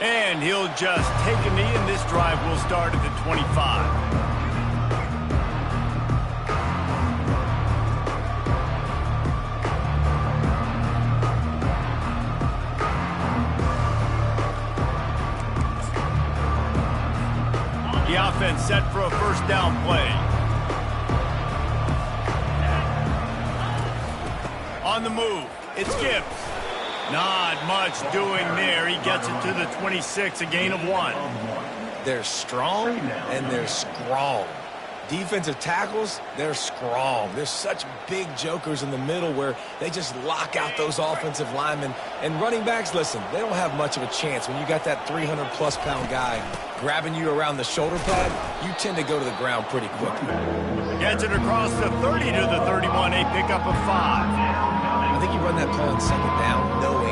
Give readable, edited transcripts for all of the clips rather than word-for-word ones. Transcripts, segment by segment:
And he'll just take a knee, and this drive will start at the 25. The offense set for a first down play. On the move, it's Gibbs. Not much doing there. He gets it to the 26, a gain of 1. They're strong and they're strong. Defensive tackles, they're strong. There's such big jokers in the middle where they just lock out those offensive linemen. And running backs, listen, they don't have much of a chance. When you got that 300-plus pound guy grabbing you around the shoulder pad, you tend to go to the ground pretty quickly. Gets it across the 30 to the 31, a pickup of 5. I think you run that play on second down knowing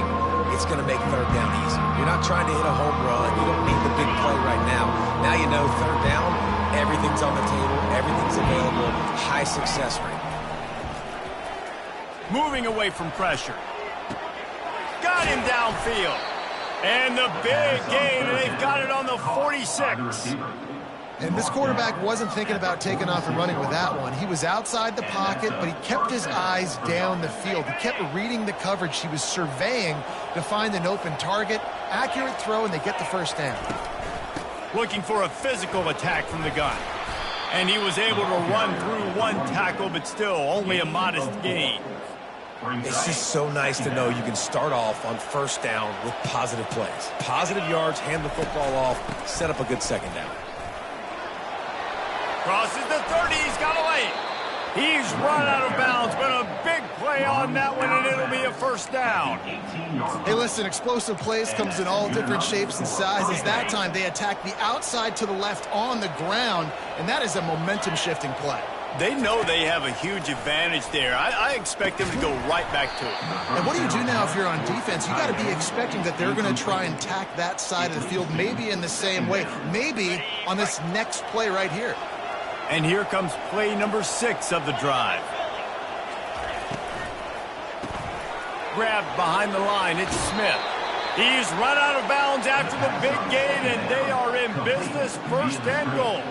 it's going to make third down easy. You're not trying to hit a home run. You don't need the big play right now. Now you know third down, everything's on the table, everything's available, high success rate. Moving away from pressure. Got him downfield. And the big gain, and they've got it on the 46. And this quarterback wasn't thinking about taking off and running with that one. He was outside the pocket, but he kept his eyes down the field. He kept reading the coverage. He was surveying to find an open target. Accurate throw, and they get the first down. Looking for a physical attack from the gun. And he was able to run through one tackle, but still only a modest gain. It's just so nice to know you can start off on first down with positive plays. Positive yards, hand the football off, set up a good second down. Crosses the 30, he's got a lane. He's run out of bounds, but a big play on that one, and it'll be a first down. Hey, listen, explosive plays comes in all different shapes and sizes. That time they attack the outside to the left on the ground, and that is a momentum-shifting play. They know they have a huge advantage there. I expect them to go right back to it. And what do you do now if you're on defense? You got to be expecting that they're going to try and tack that side of the field, maybe in the same way, maybe on this next play right here. And here comes play number 6 of the drive. Grabbed behind the line, it's Smith. He's run out of bounds after the big gain, and they are in business, first and goal.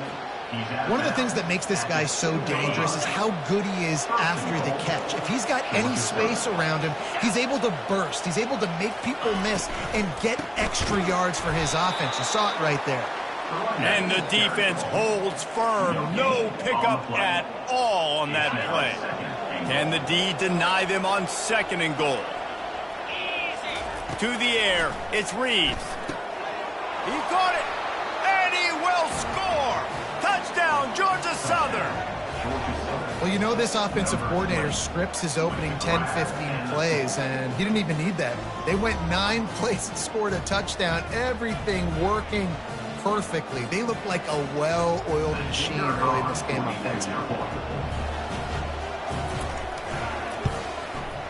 One of the things that makes this guy so dangerous is how good he is after the catch. If he's got any space around him, he's able to burst. He's able to make people miss and get extra yards for his offense. You saw it right there. And the defense holds firm. No pickup at all on that play. Can the D deny them on second and goal? To the air, it's Reeves. He caught it, and he will score. Touchdown, Georgia Southern. Well, you know this offensive coordinator scripts his opening 10-15 plays, and he didn't even need that. They went 9 plays and scored a touchdown. Everything working perfectly. They look like a well-oiled machine early in this game offensively.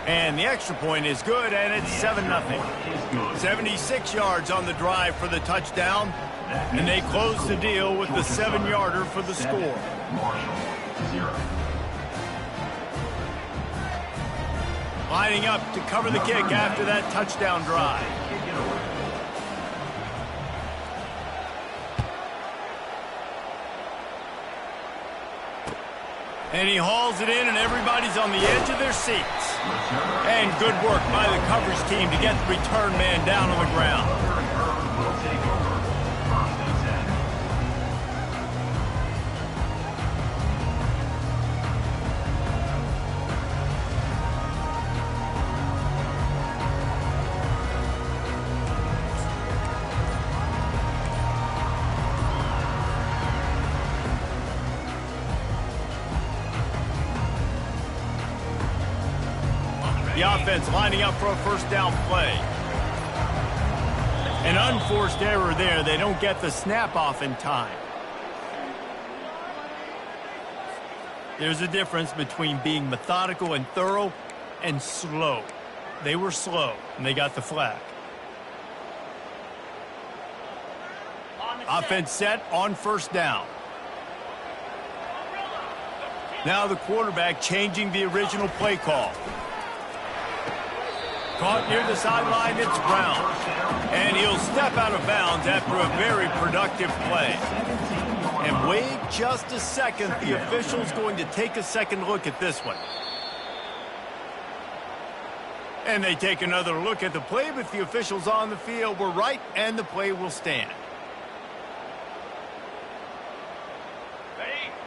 And the extra point is good, and it's 7-0. 76 yards on the drive for the touchdown, and they close the deal with the 7-yarder for the score. Lining up to cover the kick after that touchdown drive. And he hauls it in, and everybody's on the edge of their seats. And good work by the coverage team to get the return man down on the ground. The offense lining up for a first down play. An unforced error there. They don't get the snap off in time. There's a difference between being methodical and thorough and slow. They were slow, and they got the flag. Offense set on first down. Now the quarterback changing the original play call. Caught near the sideline, it's Brown. And he'll step out of bounds after a very productive play. And wait just a second. The official's going to take a second look at this one. And they take another look at the play, but the officials on the field were right, and the play will stand.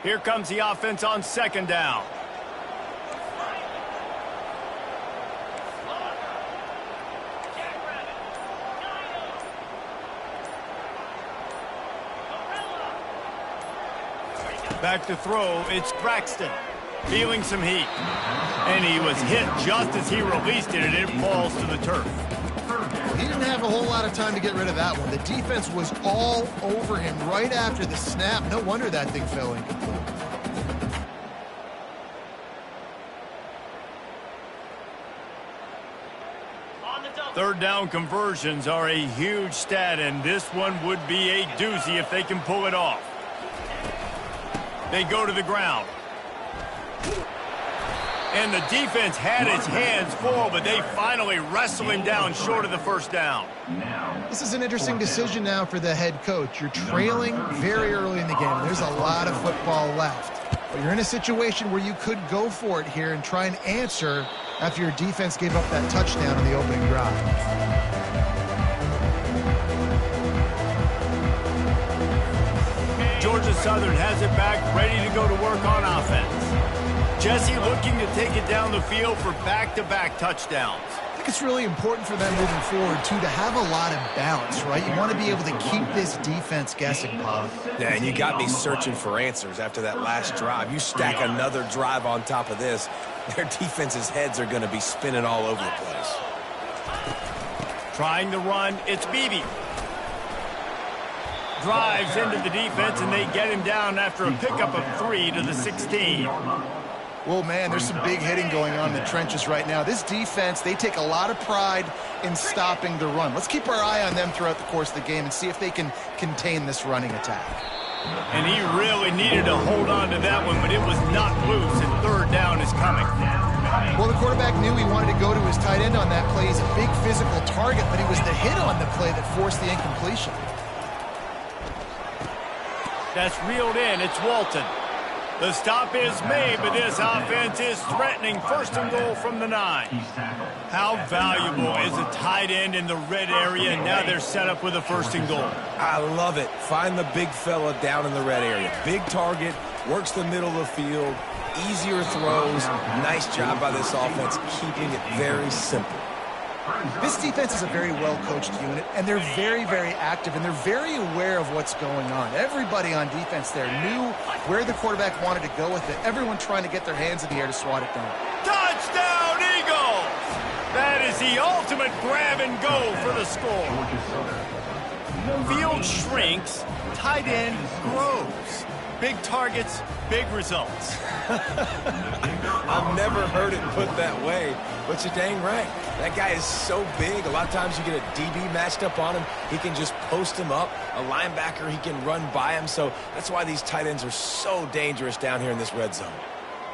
Here comes the offense on second down. Back to throw, it's Braxton. Feeling some heat. And he was hit just as he released it, and it falls to the turf. He didn't have a whole lot of time to get rid of that one. The defense was all over him right after the snap. No wonder that thing fell incomplete. Third down conversions are a huge stat, and this one would be a doozy if they can pull it off. They go to the ground. And the defense had its hands full, but they finally wrestle him down short of the first down. This is an interesting decision now for the head coach. You're trailing very early in the game. There's a lot of football left. But you're in a situation where you could go for it here and try and answer after your defense gave up that touchdown on the opening drive. Georgia Southern has it back, ready to go to work on offense. Jesse looking to take it down the field for back-to-back touchdowns. I think it's really important for them moving forward, too, to have a lot of balance, right? You want to be able to keep this defense guessing, Bob. Yeah, and you got me searching for answers after that last drive. You stack another drive on top of this, their defense's heads are going to be spinning all over the place. Trying to run, it's Beebe. Drives into the defense, and they get him down after a pickup of 3 to the 16. Well, man, there's some big hitting going on in the trenches right now. This defense, they take a lot of pride in stopping the run. Let's keep our eye on them throughout the course of the game and see if they can contain this running attack. And he really needed to hold on to that one, but it was not loose, and third down is coming. Well, the quarterback knew he wanted to go to his tight end on that play. He's a big physical target, but it was the hit on the play that forced the incompletion. That's reeled in. It's Walton. The stop is made, but this offense is threatening. First and goal from the 9. How valuable is a tight end in the red area? And now they're set up with a first and goal. I love it. Find the big fella down in the red area. Big target, works the middle of the field, easier throws. Nice job by this offense, keeping it very simple. This defense is a very well-coached unit, and they're very, very active, and they're very aware of what's going on. Everybody on defense there knew where the quarterback wanted to go with it. Everyone trying to get their hands in the air to swat it down. Touchdown, Eagles! That is the ultimate grab and go for the score. Field shrinks, tight end grows. Big targets, big results. I've never heard it put that way, but you're dang right. That guy is so big. A lot of times you get a DB matched up on him. He can just post him up. A linebacker, he can run by him. So that's why these tight ends are so dangerous down here in this red zone.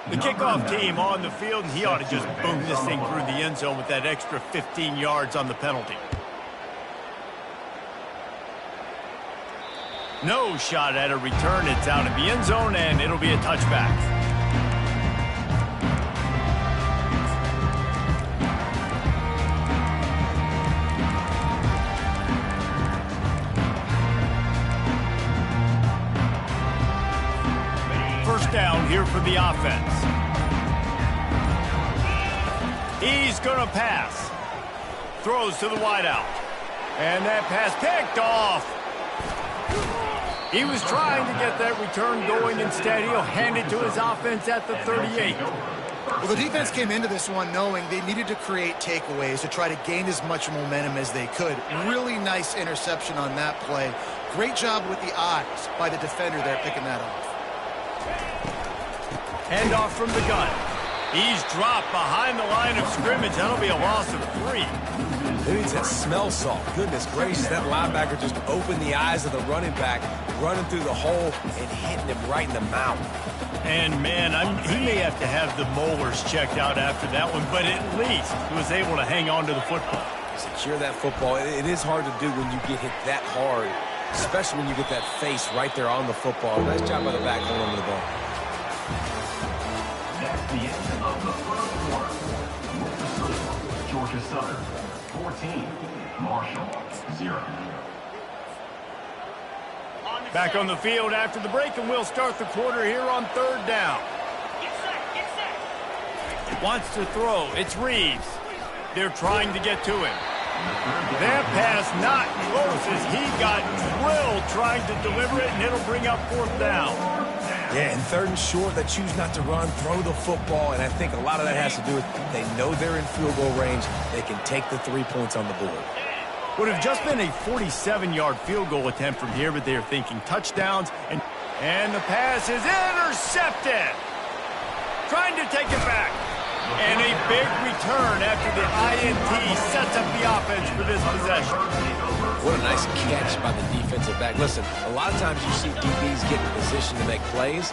The kickoff team on the field, and he ought to just boom this thing through the end zone with that extra 15 yards on the penalty. No shot at a return. It's out of the end zone, and it'll be a touchback. First down here for the offense. He's going to pass. Throws to the wideout. And that pass picked off. He was trying to get that return going. Instead, he'll hand it to his offense at the 38. Well, the defense came into this one knowing they needed to create takeaways to try to gain as much momentum as they could. Really nice interception on that play. Great job with the eyes by the defender there picking that off. Handoff from the gun. He's dropped behind the line of scrimmage. That'll be a loss of 3. Who needs that smell salt? Goodness gracious, that linebacker just opened the eyes of the running back, running through the hole and hitting him right in the mouth. And, man, he may have to have the molars checked out after that one, but at least he was able to hang on to the football. secure that football. It is hard to do when you get hit that hard, especially when you get that face right there on the football. Nice job by the back holding on to the ball. That's the end of the first quarter. Georgia Southern, 14. Marshall, 0. Back on the field after the break, and we'll start the quarter here on 3rd down. Wants to throw. It's Reeves. They're trying to get to him. That pass not close as he got drilled trying to deliver it, and it'll bring up 4th down. Yeah, and 3rd and short, they choose not to run, throw the football, and I think a lot of that has to do with they know they're in field goal range. They can take the 3 points on the board. Would have just been a 47-yard field goal attempt from here, but they're thinking touchdowns, and the pass is intercepted. Trying to take it back. And a big return after the INT sets up the offense for this possession. What a nice catch by the defensive back. Listen, a lot of times you see DBs get in position to make plays,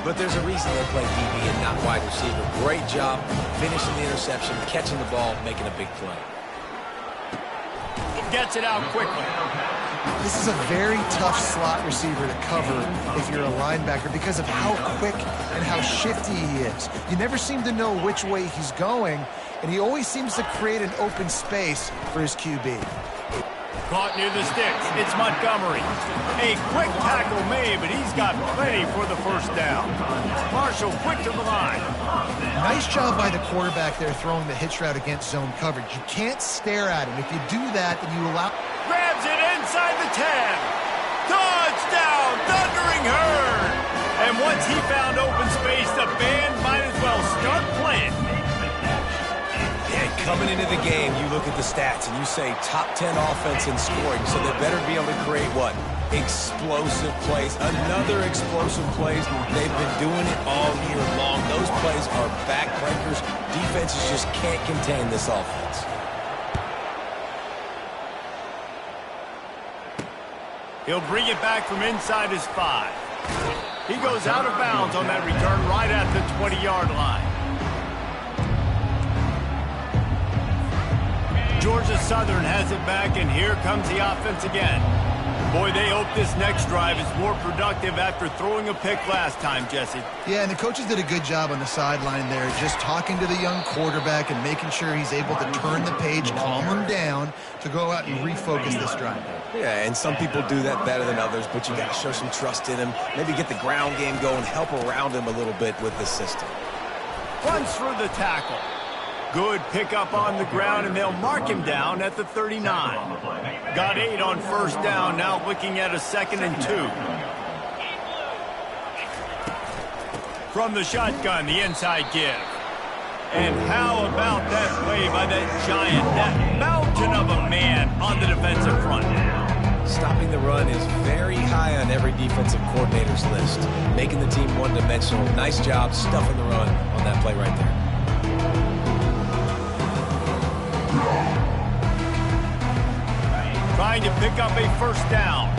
but there's a reason they play DB and not wide receiver. Great job finishing the interception, catching the ball, making a big play. Gets it out quickly. This is a very tough slot receiver to cover if you're a linebacker because of how quick and how shifty he is. You never seem to know which way he's going, and he always seems to create an open space for his QB. Caught near the sticks. It's Montgomery. A quick tackle made, but he's got plenty for the 1st down. Marshall quick to the line. Nice job by the quarterback there throwing the hitch route against zone coverage. You can't stare at him. If you do that, then you allow... Grabs it inside the 10. Touchdown, Thundering Herd. And once he found open space, the band might as well start playing. Yeah, coming into the game, you look at the stats and you say top 10 offense in scoring, so they better be able to create what? Explosive plays. Another explosive plays. They've been doing it all year long. Those plays are backbreakers. Defenses just can't contain this offense. He'll bring it back from inside his 5. He goes out of bounds on that return right at the 20-yard line. Georgia Southern has it back, and here comes the offense again. Boy, they hope this next drive is more productive after throwing a pick last time, Jesse. Yeah, and the coaches did a good job on the sideline there, just talking to the young quarterback and making sure he's able to turn the page, calm him down to go out and refocus this drive. Yeah, and some people do that better than others, but you got to show some trust in him. Maybe get the ground game going, help around him a little bit with the system. Runs through the tackle. Good pickup on the ground, and they'll mark him down at the 39. Got 8 on 1st down, now looking at a 2nd and 2. From the shotgun, the inside give. And how about that play by that giant, that mountain of a man on the defensive front? Stopping the run is very high on every defensive coordinator's list. Making the team one-dimensional. Nice job stuffing the run on that play right there. Trying to pick up a 1st down.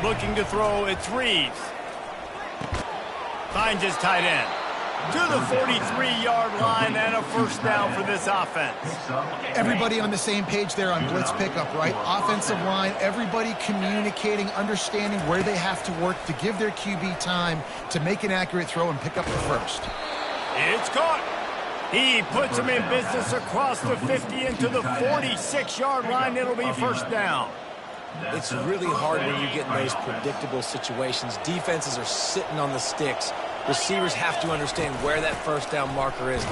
Looking to throw, it's Reeves. Finds his tight end. To the 43-yard line and a 1st down for this offense. Everybody on the same page there on blitz pickup, right? Offensive line, everybody communicating, understanding where they have to work to give their QB time to make an accurate throw and pick up the 1st. It's caught. He puts him in business across the 50 into the 46-yard line. It'll be 1st down. It's really hard when you get in those predictable situations. Defenses are sitting on the sticks. Receivers have to understand where that 1st down marker is.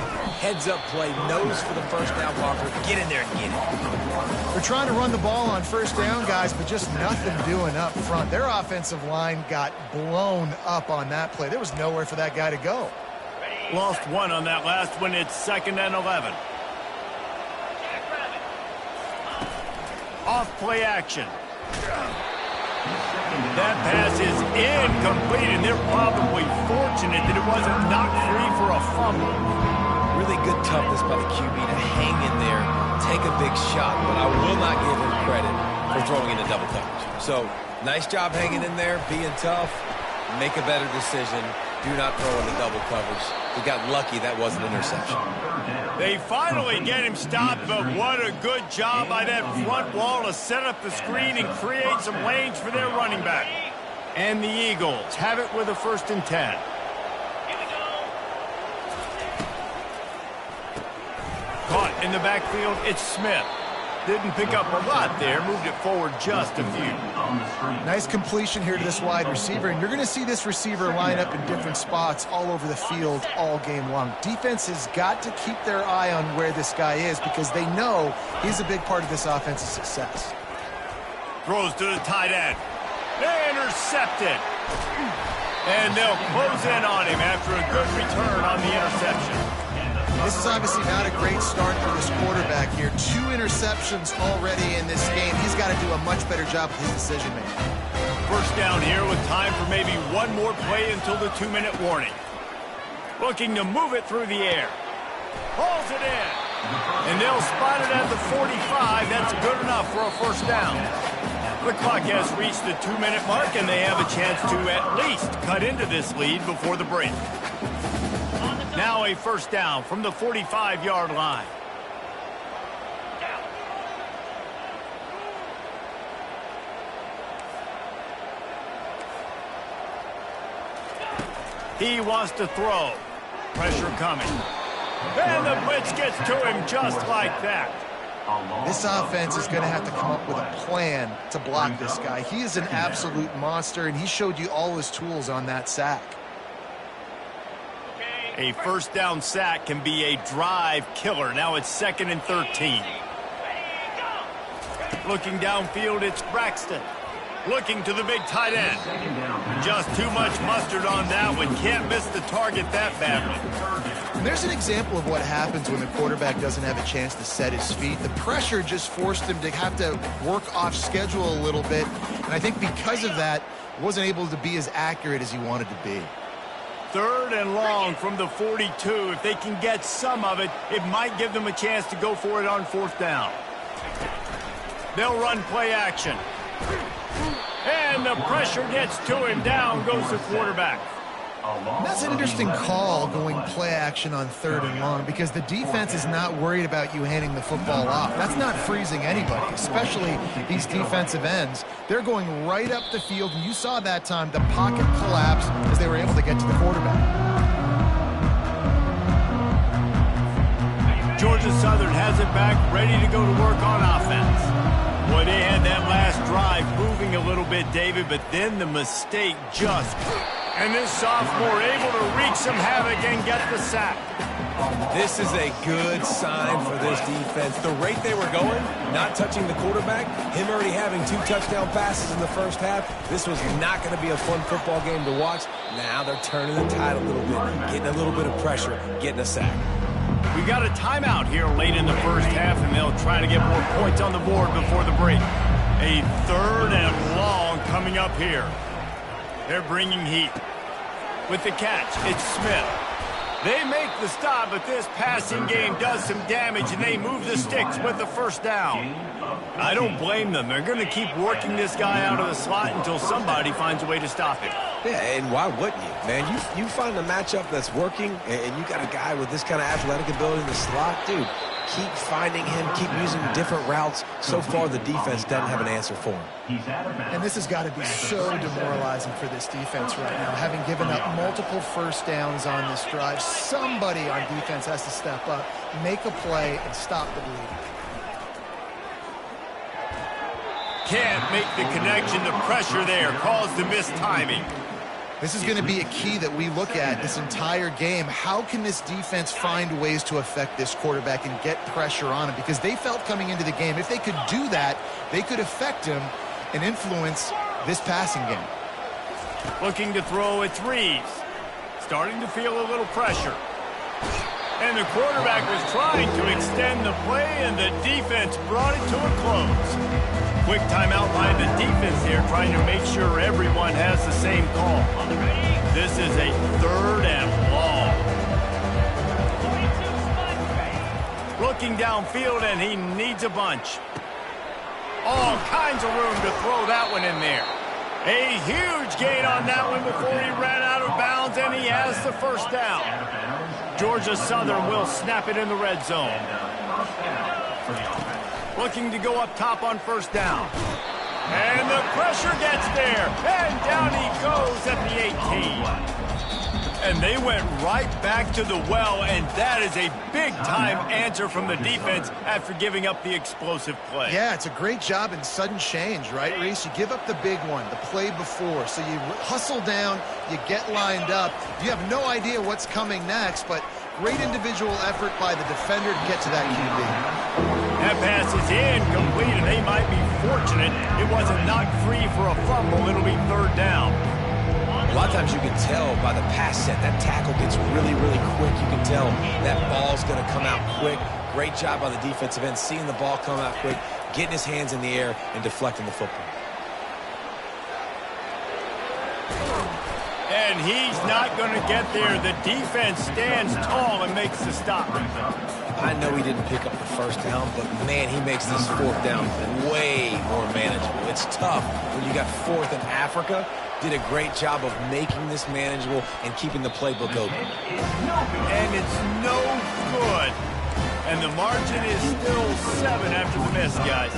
Heads up play, nose for the 1st down marker. Get in there and get it. They're trying to run the ball on 1st down, guys, but just nothing doing up front. Their offensive line got blown up on that play. There was nowhere for that guy to go. Lost 1 on that last one. It's 2nd and 11. Off play action. That pass is incomplete, and they're probably fortunate that it wasn't knocked free for a fumble. Really good toughness by the QB to hang in there, take a big shot, but I will not give him credit for throwing into double coverage. So, nice job hanging in there, being tough, make a better decision. Do not throw into double coverage. He got lucky that wasn't an interception. They finally get him stopped, but what a good job by that front wall to set up the screen and create some lanes for their running back. And the Eagles have it with a 1st and 10. Caught in the backfield, it's Smith. Didn't pick up a lot there, moved it forward just a few. Nice completion here to this wide receiver, and you're going to see this receiver line up in different spots all over the field all game long. Defense has got to keep their eye on where this guy is because they know he's a big part of this offense's success. Throws to the tight end. They intercept it. And they'll close in on him after a good return on the interception. This is obviously not a great start for this quarterback here. 2 interceptions already in this game. He's got to do a much better job with his decision-making. 1st down here with time for maybe one more play until the 2-minute warning. Looking to move it through the air. Hauls it in. And they'll spot it at the 45. That's good enough for a 1st down. The clock has reached the 2-minute mark, and they have a chance to at least cut into this lead before the break. Now a 1st down from the 45-yard line. He wants to throw. Pressure coming. And the blitz gets to him just like that. This offense is going to have to come up with a plan to block this guy. He is an absolute monster, and he showed you all his tools on that sack. A 1st down sack can be a drive killer. Now it's 2nd and 13. Looking downfield, it's Braxton. Looking to the big tight end. Just too much mustard on that one. Can't miss the target that badly. And there's an example of what happens when the quarterback doesn't have a chance to set his feet. The pressure just forced him to have to work off schedule a little bit. And I think because of that, wasn't able to be as accurate as he wanted to be. 3rd and long from the 42. If they can get some of it, it might give them a chance to go for it on 4th down. They'll run play action. And the pressure gets to him. Down goes the quarterback. That's an interesting call, going play action on 3rd and long, because the defense is not worried about you handing the football off. That's not freezing anybody, especially these defensive ends. They're going right up the field, and you saw that time the pocket collapse as they were able to get to the quarterback. Georgia Southern has it back, ready to go to work on offense. Boy, they had that last drive moving a little bit, David, but then the mistake just... And this sophomore able to wreak some havoc and get the sack. This is a good sign for this defense. The rate they were going, not touching the quarterback, him already having 2 touchdown passes in the 1st half, this was not going to be a fun football game to watch. Now they're turning the tide a little bit, getting a little bit of pressure, getting a sack. We got a timeout here late in the 1st half, and they'll try to get more points on the board before the break. A 3rd and long coming up here. They're bringing heat. With the catch, it's Smith. They make the stop, but this passing game does some damage, and they move the sticks with the 1st down. I don't blame them. They're going to keep working this guy out of the slot until somebody finds a way to stop him. Yeah, and why wouldn't you, man? You find a matchup that's working, and you got a guy with this kind of athletic ability in the slot, dude. Keep finding him, keep using different routes. So far, the defense doesn't have an answer for him. And this has got to be so demoralizing for this defense right now. Having given up multiple 1st downs on this drive, somebody on defense has to step up, make a play, and stop the bleeding. Can't make the connection. The pressure there caused the missed timing. This is going to be a key that we look at this entire game. How can this defense find ways to affect this quarterback and get pressure on him? Because they felt coming into the game, if they could do that, they could affect him and influence this passing game. Looking to throw, it's Reeves. Starting to feel a little pressure. And the quarterback was trying to extend the play, and the defense brought it to a close. Quick timeout by the defense here, trying to make sure everyone has the same call. This is a 3rd and long. Looking downfield, and he needs a bunch. All kinds of room to throw that one in there. A huge gain on that one before he ran out of bounds, and he has the first down. Georgia Southern will snap it in the red zone. Looking to go up top on first down. And the pressure gets there, and down he goes at the 18. And they went right back to the well, and that is a big-time answer from the defense after giving up the explosive play. Yeah, it's a great job in sudden change, right, Reese? You give up the big one, the play before, so you hustle down, you get lined up. You have no idea what's coming next, but great individual effort by the defender to get to that QB. That pass is incomplete, and they might be fortunate it wasn't knocked free for a fumble. It'll be third down. A lot of times you can tell by the pass set, that tackle gets really, really quick. You can tell that ball's going to come out quick. Great job by the defensive end, seeing the ball come out quick, getting his hands in the air, and deflecting the football. And he's not going to get there. The defense stands tall and makes the stop. I know he didn't pick up the first down, but, man, he makes this fourth down way more manageable. It's tough when you got fourth in Africa. Did a great job of making this manageable and keeping the playbook open. And it's no good. And the margin is still 7 after the miss, guys.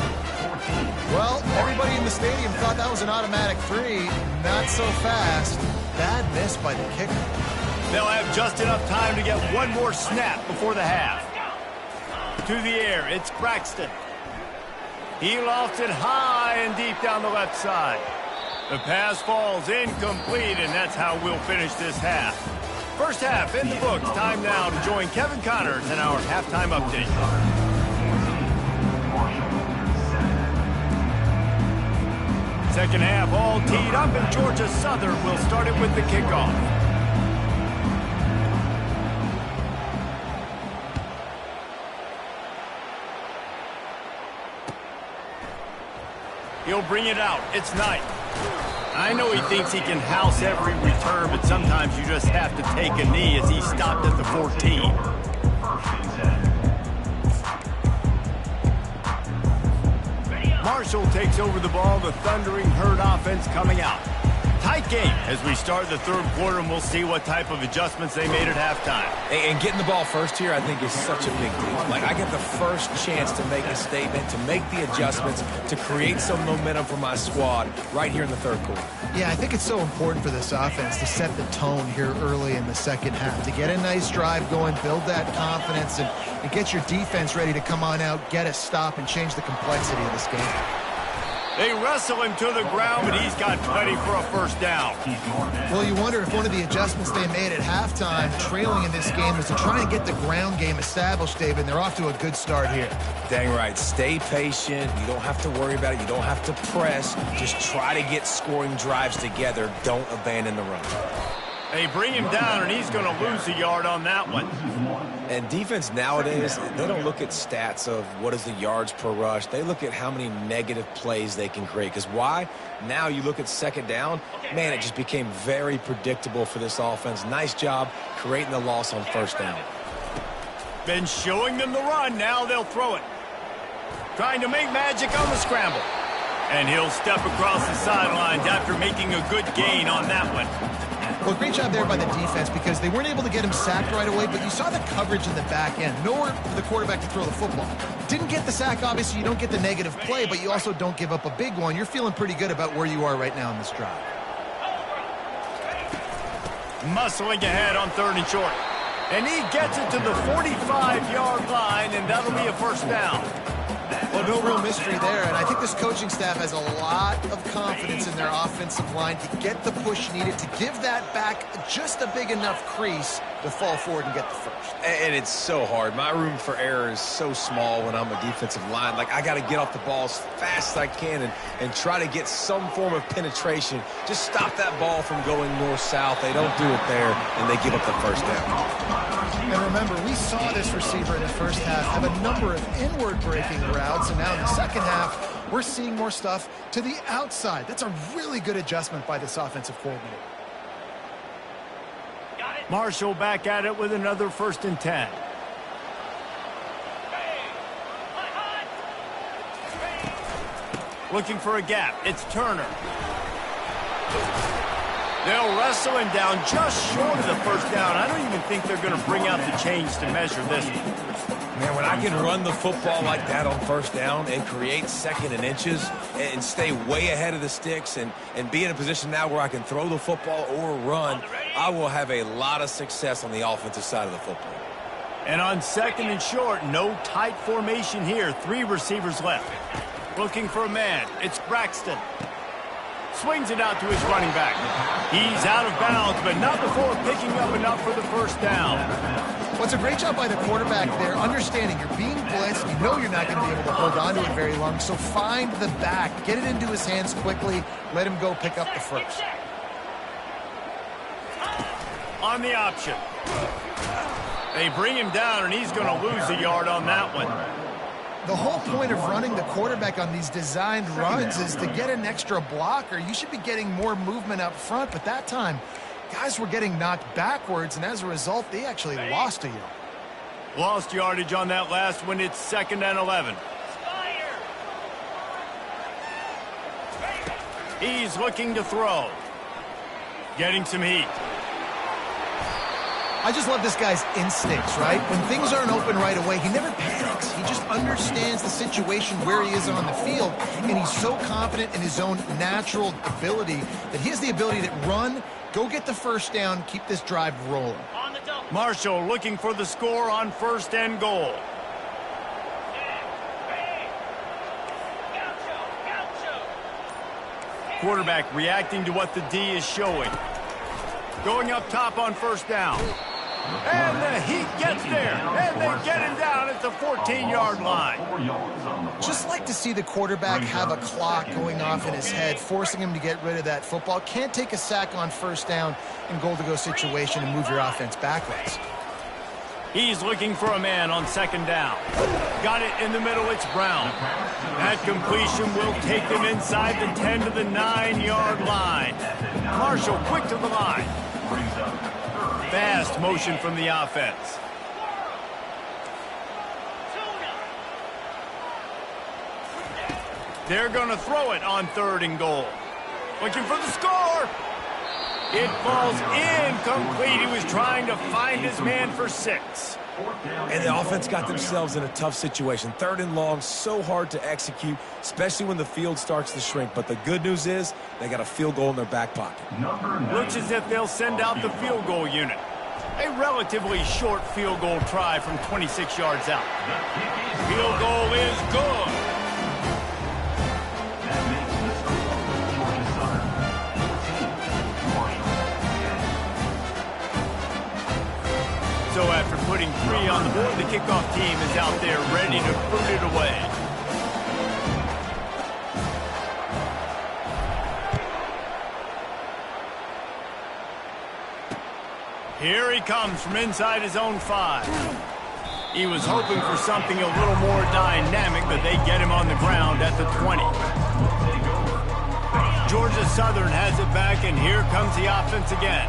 Well, everybody in the stadium thought that was an automatic 3. Not so fast. Bad miss by the kicker. They'll have just enough time to get one more snap before the half. To the air, it's Braxton. He lofts it high and deep down the left side. The pass falls incomplete, and that's how we'll finish this half. First half in the books. Time now to join Kevin Connors in our halftime update. Second half all teed up, and Georgia Southern will start it with the kickoff. He'll bring it out. It's Knight. I know he thinks he can house every return, but sometimes you just have to take a knee as he stopped at the 14. Marshall takes over the ball. The Thundering Herd offense coming out. Tight game as we start the third quarter, and we'll see what type of adjustments they made at halftime. And getting the ball first here, I think, is such a big deal. Like, I get the first chance to make a statement, to make the adjustments, to create some momentum for my squad right here in the third quarter. Yeah, I think it's so important for this offense to set the tone here early in the second half, to get a nice drive going, build that confidence, and get your defense ready to come on out, get a stop, and change the complexity of this game. They wrestle him to the ground, but he's got plenty for a first down. Well, you wonder if one of the adjustments they made at halftime, trailing in this game, is to try and get the ground game established, David, and they're off to a good start here. Dang right. Stay patient. You don't have to worry about it. You don't have to press. Just try to get scoring drives together. Don't abandon the run. They bring him down, and he's going to lose a yard on that one. And defense nowadays, they don't look at stats of what is the yards per rush. They look at how many negative plays they can create. Because why? Now you look at second down, man, it just became very predictable for this offense. Nice job creating the loss on first down. Been showing them the run. Now they'll throw it. Trying to make magic on the scramble. And he'll step across the sidelines after making a good gain on that one. Well, great job there by the defense because they weren't able to get him sacked right away, but you saw the coverage in the back end. Nowhere for the quarterback to throw the football. Didn't get the sack, obviously. You don't get the negative play, but you also don't give up a big one. You're feeling pretty good about where you are right now in this drive. Muscling ahead on third and short. And he gets it to the 45-yard line, and that'll be a first down. Well, no real mystery there, and I think this coaching staff has a lot of confidence in their offensive line to get the push needed, to give that back just a big enough crease to fall forward and get the first. And it's so hard. My room for error is so small when I'm a defensive line. Like, I got to get off the ball as fast as I can and try to get some form of penetration. Just stop that ball from going north-south. They don't do it there, and they give up the first down. And remember, we saw this receiver in the first half have a number of inward breaking routes, and now in the second half, we're seeing more stuff to the outside. That's a really good adjustment by this offensive coordinator. Marshall back at it with another 1st and 10. Looking for a gap. It's Turner. They'll wrestle him down just short of the first down. I don't even think they're going to bring out the chains to measure this one. Man, when I can run the football like that on first down and create second and inches and stay way ahead of the sticks and be in a position now where I can throw the football or run, I will have a lot of success on the offensive side of the football. And on second and short, no tight formation here. 3 receivers left. Looking for a man. It's Braxton. Swings it out to his running back. He's out of bounds, but not before picking up enough for the first down. Well, it's a great job by the quarterback there, understanding you're being blitzed. You know you're not going to be able to hold on to it very long, so find the back. Get it into his hands quickly. Let him go pick up the first. On the option. They bring him down, and he's going to lose a yard on that one. The whole point of running the quarterback on these designed runs is to get an extra blocker. You should be getting more movement up front, but that time, guys were getting knocked backwards, and as a result, they actually lost a yard. Lost yardage on that last one. It's 2nd and 11. He's looking to throw. Getting some heat. I just love this guy's instincts, right? When things aren't open right away, he never panics. He just understands the situation where he is on the field, and he's so confident in his own natural ability that he has the ability to run, go get the first down, keep this drive rolling. Marshall looking for the score on 1st and goal. Quarterback reacting to what the D is showing. Going up top on 1st down. And the Heat gets there. And they get him down at the 14-yard line. Just like to see the quarterback have a clock going off in his head, forcing him to get rid of that football. Can't take a sack on 1st down in goal-to-go situation and move your offense backwards. He's looking for a man on 2nd down. Got it in the middle. It's Brown. That completion will take them inside the 10 to the 9-yard line. Marshall quick to the line. Fast motion from the offense. They're going to throw it on 3rd and goal. Looking for the score. It falls incomplete. He was trying to find his man for 6. And the offense got themselves in a tough situation. 3rd and long, so hard to execute, especially when the field starts to shrink. But the good news is they got a field goal in their back pocket. Looks as if they'll send out the field goal unit. A relatively short field goal try from 26 yards out. Field goal is good. So after putting 3 on the board, the kickoff team is out there ready to put it away. Here he comes from inside his own 5. He was hoping for something a little more dynamic, but they get him on the ground at the 20. Georgia Southern has it back, and here comes the offense again.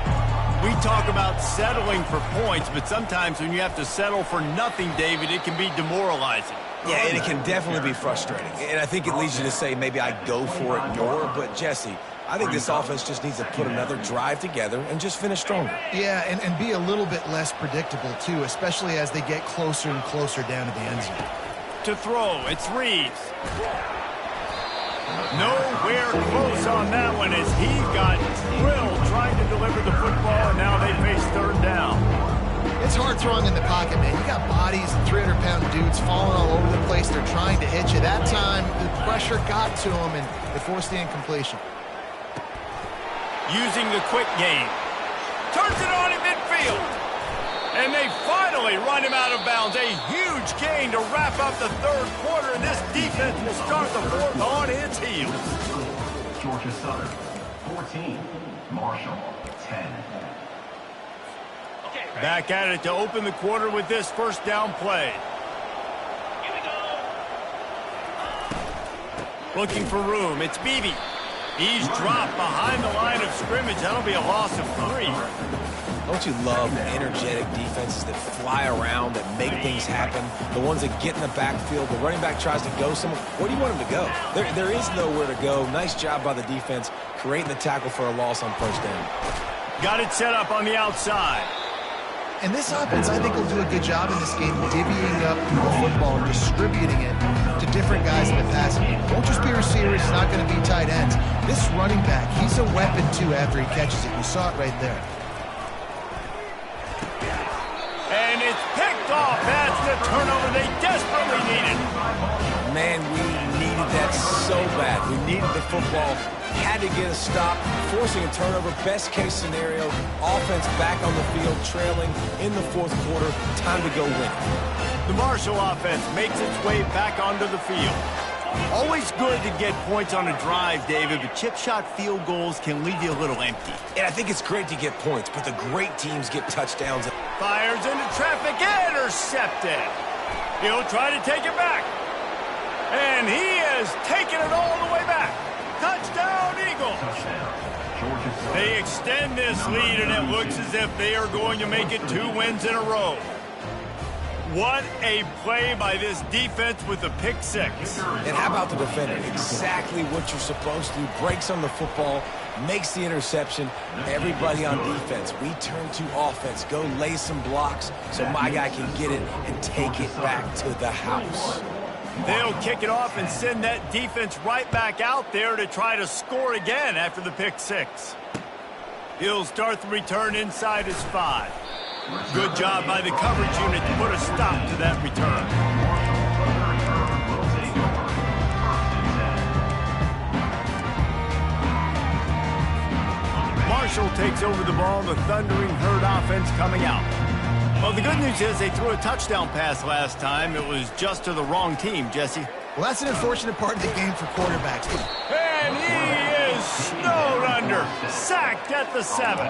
We talk about settling for points, but sometimes when you have to settle for nothing, David, it can be demoralizing. Yeah, and it can definitely be frustrating. And I think it leads you to say maybe I go for it more. But, Jesse, I think this offense just needs to put another drive together and just finish stronger. Yeah, and be a little bit less predictable, too, especially as they get closer and closer down to the end zone. To throw, it's Reeves. Nowhere close on that one as he got drilled trying to deliver the football, and now they face 3rd down. It's hard throwing in the pocket, man. You got bodies, 300-pound dudes falling all over the place. They're trying to hit you. That time, the pressure got to them, and they forced the incompletion. Using the quick game. Turns it on in midfield. And they finally run him out of bounds. A huge gain to wrap up the 3rd quarter, and this defense will start the 4th on its heels. Georgia Southern, 14. Marshall, 10. Back at it to open the quarter with this 1st down play. Looking for room. It's Beebe. He's dropped behind the line of scrimmage. That'll be a loss of 3. Don't you love energetic defenses that fly around, that make things happen? The ones that get in the backfield, the running back tries to go somewhere. Where do you want him to go? There is nowhere to go. Nice job by the defense creating the tackle for a loss on first down. Got it set up on the outside. And this offense, I think, will do a good job in this game divvying up the football and distributing it to different guys in the passing game. Won't just be receivers. It's not going to be tight ends. This running back, he's a weapon, too, after he catches it. You saw it right there. And it's picked off. That's the turnover they desperately needed. Man, we needed that so bad. We needed the football. Had to get a stop, forcing a turnover. Best case scenario, offense back on the field, trailing in the fourth quarter. Time to go win. The Marshall offense makes its way back onto the field. Always good to get points on a drive, David, but chip shot field goals can leave you a little empty. And I think it's great to get points, but the great teams get touchdowns. Fires into traffic, intercepted. He'll try to take it back. And he has taken it all the way back. Touchdown, Eagles. They extend this lead, and it looks as if they are going to make it 2 wins in a row. What a play by this defense with a pick 6. And how about the defender? Exactly what you're supposed to do. Breaks on the football, makes the interception. Everybody on defense, we turn to offense. Go lay some blocks so my guy can get it and take it back to the house. They'll kick it off and send that defense right back out there to try to score again after the pick 6. He'll start the return inside his 5. Good job by the coverage unit to put a stop to that return. Marshall takes over the ball, the Thundering Herd offense coming out. Well, the good news is they threw a touchdown pass last time. It was just to the wrong team, Jesse. Well, that's an unfortunate part of the game for quarterbacks. And he is snowed under, sacked at the 7.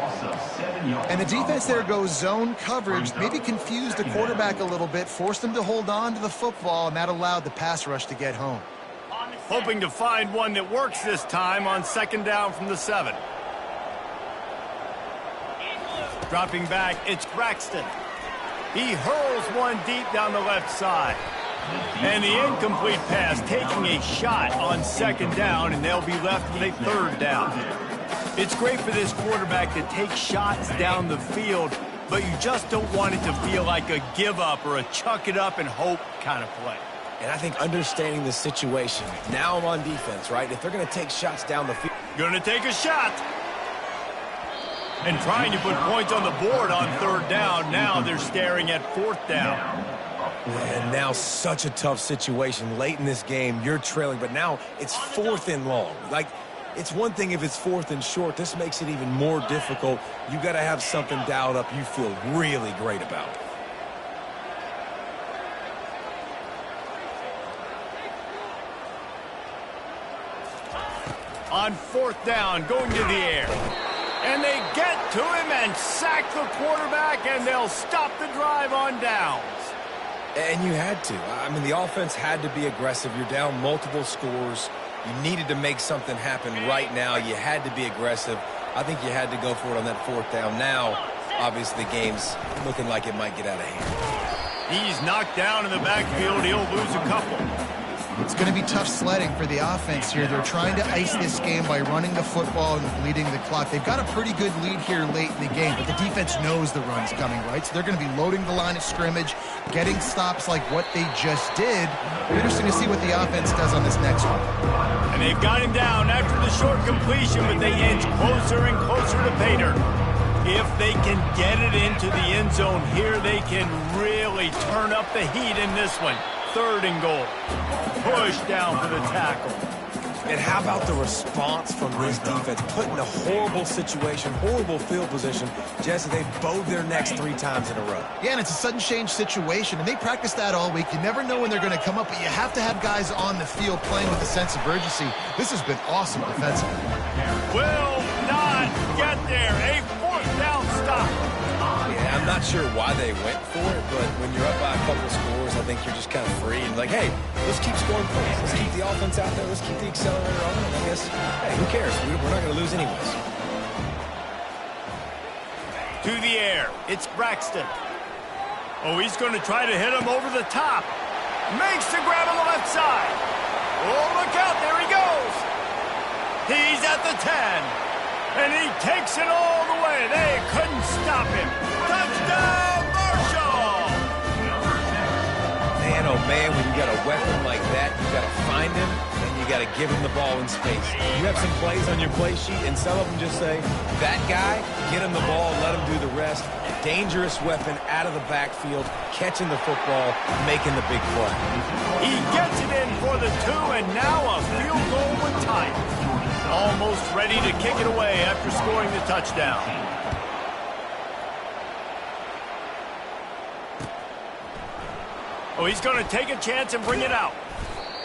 And the defense there goes zone coverage, maybe confused the quarterback a little bit, forced him to hold on to the football, and that allowed the pass rush to get home. Hoping to find one that works this time on 2nd down from the 7. Dropping back, it's Braxton. He hurls one deep down the left side. And the incomplete pass taking a shot on 2nd down, and they'll be left with a 3rd down. It's great for this quarterback to take shots down the field, but you just don't want it to feel like a give-up or a chuck-it-up and hope kind of play. And I think understanding the situation, now I'm on defense, right? If they're going to take shots down the field. Going to take a shot. And trying to put points on the board on 3rd down. Now they're staring at 4th down. And now such a tough situation. Late in this game, you're trailing, but now it's 4th and long. Like, it's one thing if it's 4th and short. This makes it even more difficult. You got to have something dialed up you feel really great about. On 4th down, going to the air. And they get to him and sack the quarterback, and they'll stop the drive on downs. And you had to. I mean, the offense had to be aggressive. You're down multiple scores. You needed to make something happen right now. You had to be aggressive. I think you had to go for it on that 4th down. Now, obviously, the game's looking like it might get out of hand. He's knocked down in the backfield. He'll lose a couple. It's going to be tough sledding for the offense here. They're trying to ice this game by running the football and bleeding the clock. They've got a pretty good lead here late in the game, but the defense knows the run's coming, right? So they're going to be loading the line of scrimmage, getting stops like what they just did. Interesting to see what the offense does on this next one. And they've got him down after the short completion, but they inch closer and closer to Pater. If they can get it into the end zone here, they can really turn up the heat in this one. 3rd and goal. Push down for the tackle. And how about the response from this defense? Put in a horrible situation, horrible field position. Jesse, they bowed their necks 3 times in a row. Yeah, and it's a sudden change situation, and they practice that all week. You never know when they're going to come up, but you have to have guys on the field playing with a sense of urgency. This has been awesome defensively. Will not get there. A 4th down stop. Yeah, I'm not sure why they went for it, but when you're up by a couple of scores, I think you're just kind of free. And like, hey, let's keep scoring points. Let's keep the offense out there. Let's keep the accelerator on. And I guess, hey, who cares? We're not going to lose anyways. To the air. It's Braxton. Oh, he's going to try to hit him over the top. Makes the grab on the left side. Oh, look out. There he goes. He's at the 10. And he takes it all the way. They couldn't stop him. Touchdown, Marshall! Man, oh man, when you got a weapon like that, you got to find him, and you got to give him the ball in space. You have some plays on your play sheet, and some of them just say, that guy, get him the ball, let him do the rest. Dangerous weapon out of the backfield, catching the football, making the big play. He gets it in for the 2, and now a field goal with time. Almost ready to kick it away after scoring the touchdown. Oh, he's going to take a chance and bring it out.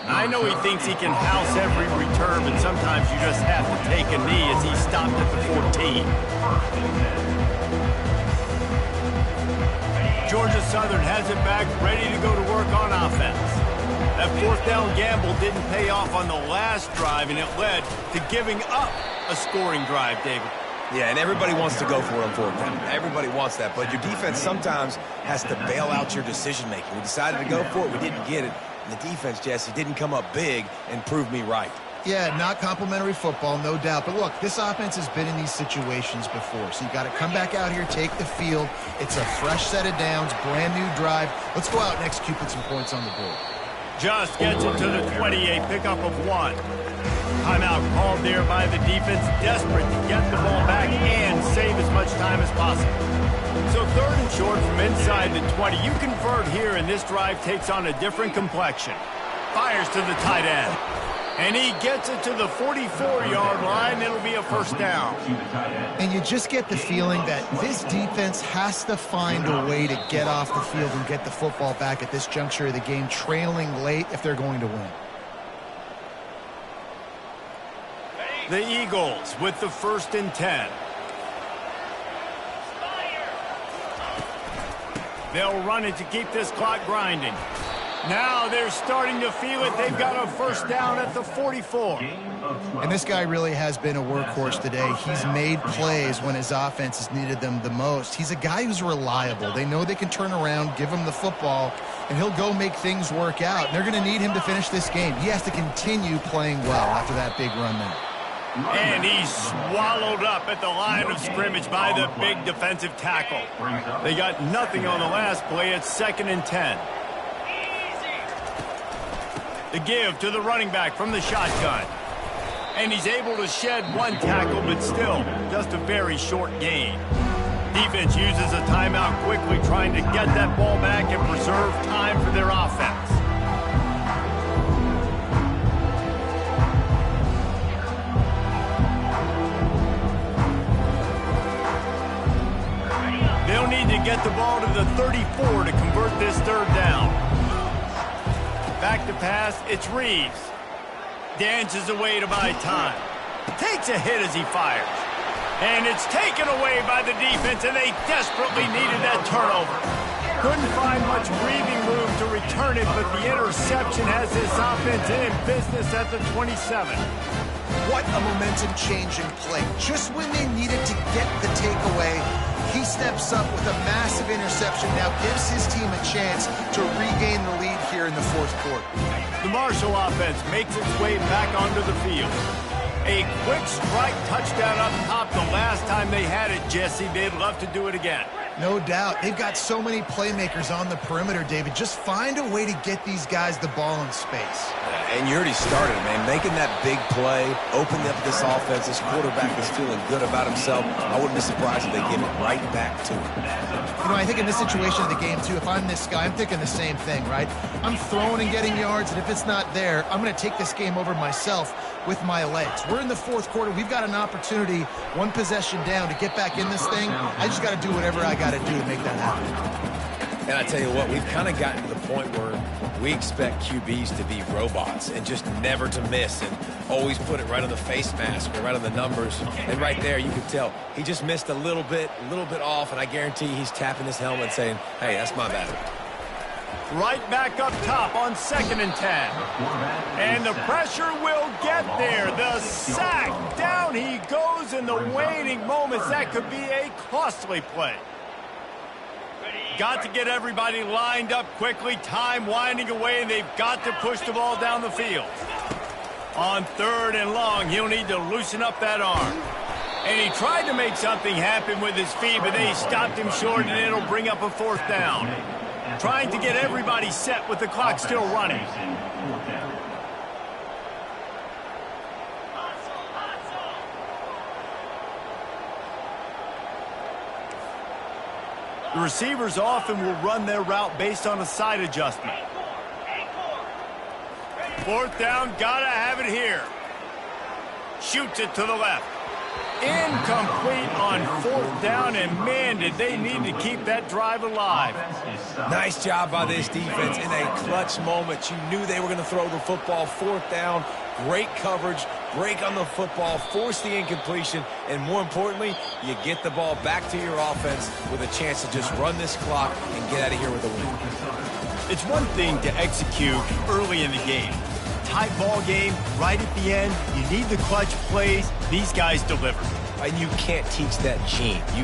I know he thinks he can house every return, but sometimes you just have to take a knee as he stopped at the 14. Georgia Southern has it back, ready to go to work on offense. That fourth down gamble didn't pay off on the last drive, and it led to giving up a scoring drive, David. Yeah, and everybody wants to go for it on fourth down. Everybody wants that, but your defense sometimes has to bail out your decision-making. We decided to go for it. We didn't get it. And the defense, Jesse, didn't come up big and prove me right. Yeah, not complimentary football, no doubt. But look, this offense has been in these situations before. So you got to come back out here, take the field. It's a fresh set of downs, brand new drive. Let's go out and execute, put some points on the board. Just gets it to the 28, pickup of 1. Timeout called there by the defense, desperate to get the ball back and save as much time as possible. So 3rd and short from inside the 20. You convert here, and this drive takes on a different complexion. Fires to the tight end. And he gets it to the 44-yard line. It'll be a first down. And you just get the feeling that this defense has to find a way to get off the field and get the football back at this juncture of the game, trailing late if they're going to win. The Eagles with the 1st and 10. They'll run it to keep this clock grinding. Now they're starting to feel it. They've got a first down at the 44. And this guy really has been a workhorse today. He's made plays when his offense has needed them the most. He's a guy who's reliable. They know they can turn around, give him the football, and he'll go make things work out. And they're going to need him to finish this game. He has to continue playing well after that big run there. And he's swallowed up at the line of scrimmage by the big defensive tackle. They got nothing on the last play. It's 2nd and 10. The give to the running back from the shotgun. And he's able to shed 1 tackle, but still just a very short gain. Defense uses a timeout quickly, trying to get that ball back and preserve time for their offense. They'll need to get the ball to the 34 to convert this 3rd down. Back to pass, it's Reeves. Dances away to buy time. Takes a hit as he fires. And it's taken away by the defense, and they desperately needed that turnover. Couldn't find much breathing room to return it, but the interception has this offense in business at the 27. What a momentum-changing play. Just when they needed to get the takeaway, he steps up with a massive interception, now gives his team a chance to regain the lead here in the 4th quarter. The Marshall offense makes its way back onto the field. A quick strike touchdown up top the last time they had it, Jesse. They'd love to do it again. No doubt. They've got so many playmakers on the perimeter, David. Just find a way to get these guys the ball in space. And you already started, man. Making that big play, opening up this offense. This quarterback is feeling good about himself. I wouldn't be surprised if they give it right back to him. You know, I think in this situation of the game, too, if I'm this guy, I'm thinking the same thing, right? I'm throwing and getting yards, and if it's not there, I'm going to take this game over myself with my legs. We're in the 4th quarter. We've got an opportunity, 1 possession down, to get back in this thing. I just got to do whatever I got to do to make that happen. And I tell you what, we've kind of gotten to the point where we expect QBs to be robots and just never to miss and always put it right on the face mask or right on the numbers. And right there, you could tell he just missed a little bit off, and I guarantee he's tapping his helmet saying, hey, that's my bad. Right back up top on 2nd and 10. And the pressure will get there. The sack. Down he goes in the waning moments. That could be a costly play. Got to get everybody lined up quickly. Time winding away, and they've got to push the ball down the field. On 3rd and long, he'll need to loosen up that arm. And he tried to make something happen with his feet, but they stopped him short, and it'll bring up a 4th down. Trying to get everybody set with the clock still running. The receivers often will run their route based on a side adjustment. 4th down, gotta have it here. Shoots it to the left. Incomplete on 4th down, and man, did they need to keep that drive alive. Nice job by this defense in a clutch moment. You knew they were going to throw the football. 4th down, great coverage, break on the football, force the incompletion, and more importantly, you get the ball back to your offense with a chance to just run this clock and get out of here with a win. It's one thing to execute early in the game. Tight ball game, right at the end, you need the clutch plays. These guys deliver. And you can't teach that gene.